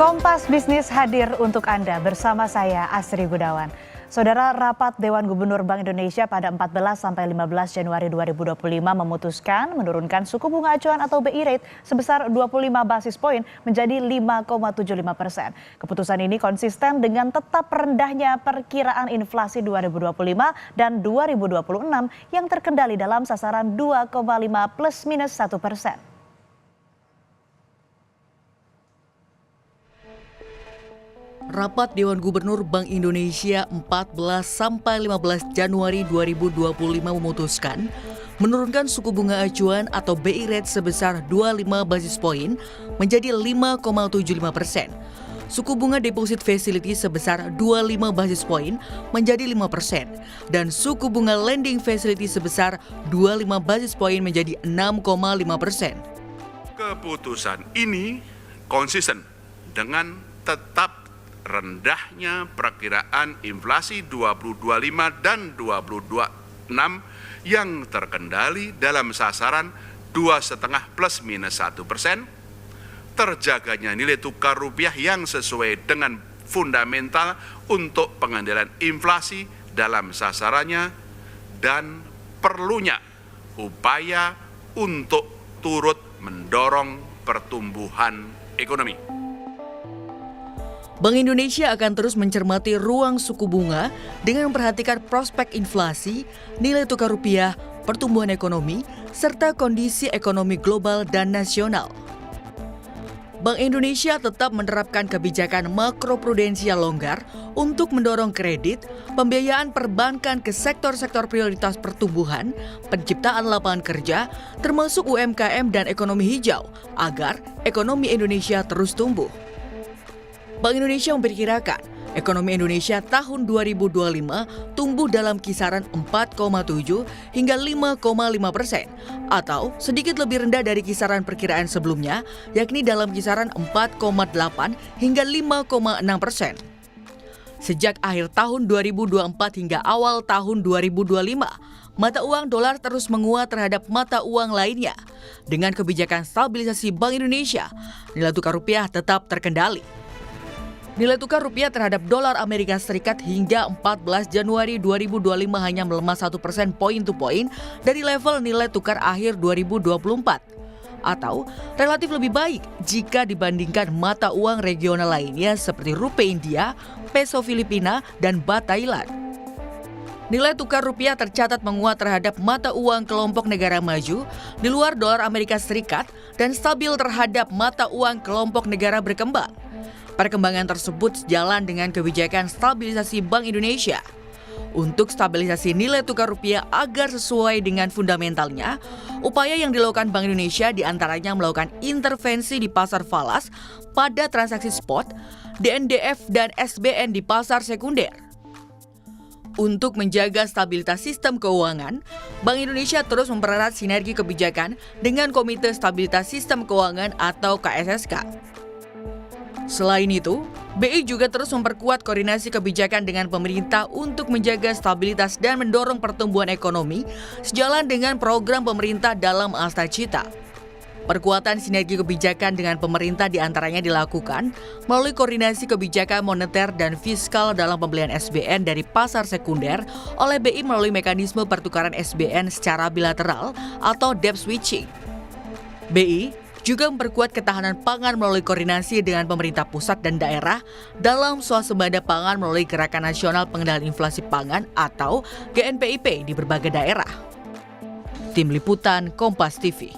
Kompas Bisnis hadir untuk Anda bersama saya Asri Gunawan. Saudara, rapat Dewan Gubernur Bank Indonesia pada 14 sampai 15 Januari 2025 memutuskan menurunkan suku bunga acuan atau BI rate sebesar 25 basis poin menjadi 5,75%. Keputusan ini konsisten dengan tetap rendahnya perkiraan inflasi 2025 dan 2026 yang terkendali dalam sasaran 2,5 plus minus 1%. Rapat Dewan Gubernur Bank Indonesia 14 sampai 15 Januari 2025 memutuskan menurunkan suku bunga acuan atau BI rate sebesar 25 basis poin menjadi 5,75%. Suku bunga deposit facility sebesar 25 basis poin menjadi 5% dan suku bunga lending facility sebesar 25 basis poin menjadi 6,5%. Keputusan ini konsisten dengan tetap rendahnya perkiraan inflasi 2025 dan 2026 yang terkendali dalam sasaran 2,5 plus minus 1%, terjaganya nilai tukar rupiah yang sesuai dengan fundamental untuk pengendalian inflasi dalam sasarannya, dan perlunya upaya untuk turut mendorong pertumbuhan ekonomi. Bank Indonesia akan terus mencermati ruang suku bunga dengan memperhatikan prospek inflasi, nilai tukar rupiah, pertumbuhan ekonomi, serta kondisi ekonomi global dan nasional. Bank Indonesia tetap menerapkan kebijakan makroprudensial longgar untuk mendorong kredit, pembiayaan perbankan ke sektor-sektor prioritas pertumbuhan, penciptaan lapangan kerja, termasuk UMKM dan ekonomi hijau, agar ekonomi Indonesia terus tumbuh. Bank Indonesia memperkirakan ekonomi Indonesia tahun 2025 tumbuh dalam kisaran 4,7 hingga 5,5% atau sedikit lebih rendah dari kisaran perkiraan sebelumnya, yakni dalam kisaran 4,8 hingga 5,6%. Sejak akhir tahun 2024 hingga awal tahun 2025, mata uang dolar terus menguat terhadap mata uang lainnya. Dengan kebijakan stabilisasi Bank Indonesia, nilai tukar rupiah tetap terkendali. Nilai tukar rupiah terhadap dolar Amerika Serikat hingga 14 Januari 2025 hanya melemah 1% point to point dari level nilai tukar akhir 2024. Atau relatif lebih baik jika dibandingkan mata uang regional lainnya seperti rupiah India, peso Filipina, dan baht Thailand. Nilai tukar rupiah tercatat menguat terhadap mata uang kelompok negara maju di luar dolar Amerika Serikat dan stabil terhadap mata uang kelompok negara berkembang. Perkembangan tersebut sejalan dengan kebijakan stabilisasi Bank Indonesia. Untuk stabilisasi nilai tukar rupiah agar sesuai dengan fundamentalnya, upaya yang dilakukan Bank Indonesia diantaranya melakukan intervensi di pasar falas pada transaksi spot, DNDF dan SBN di pasar sekunder. Untuk menjaga stabilitas sistem keuangan, Bank Indonesia terus mempererat sinergi kebijakan dengan Komite Stabilitas Sistem Keuangan atau KSSK. Selain itu, BI juga terus memperkuat koordinasi kebijakan dengan pemerintah untuk menjaga stabilitas dan mendorong pertumbuhan ekonomi sejalan dengan program pemerintah dalam Asta Cita. Perkuatan sinergi kebijakan dengan pemerintah diantaranya dilakukan melalui koordinasi kebijakan moneter dan fiskal dalam pembelian SBN dari pasar sekunder oleh BI melalui mekanisme pertukaran SBN secara bilateral atau debt switching. BI juga memperkuat ketahanan pangan melalui koordinasi dengan pemerintah pusat dan daerah dalam swasembada pangan melalui Gerakan Nasional Pengendalian Inflasi Pangan atau GNPIP di berbagai daerah. Tim Liputan Kompas TV.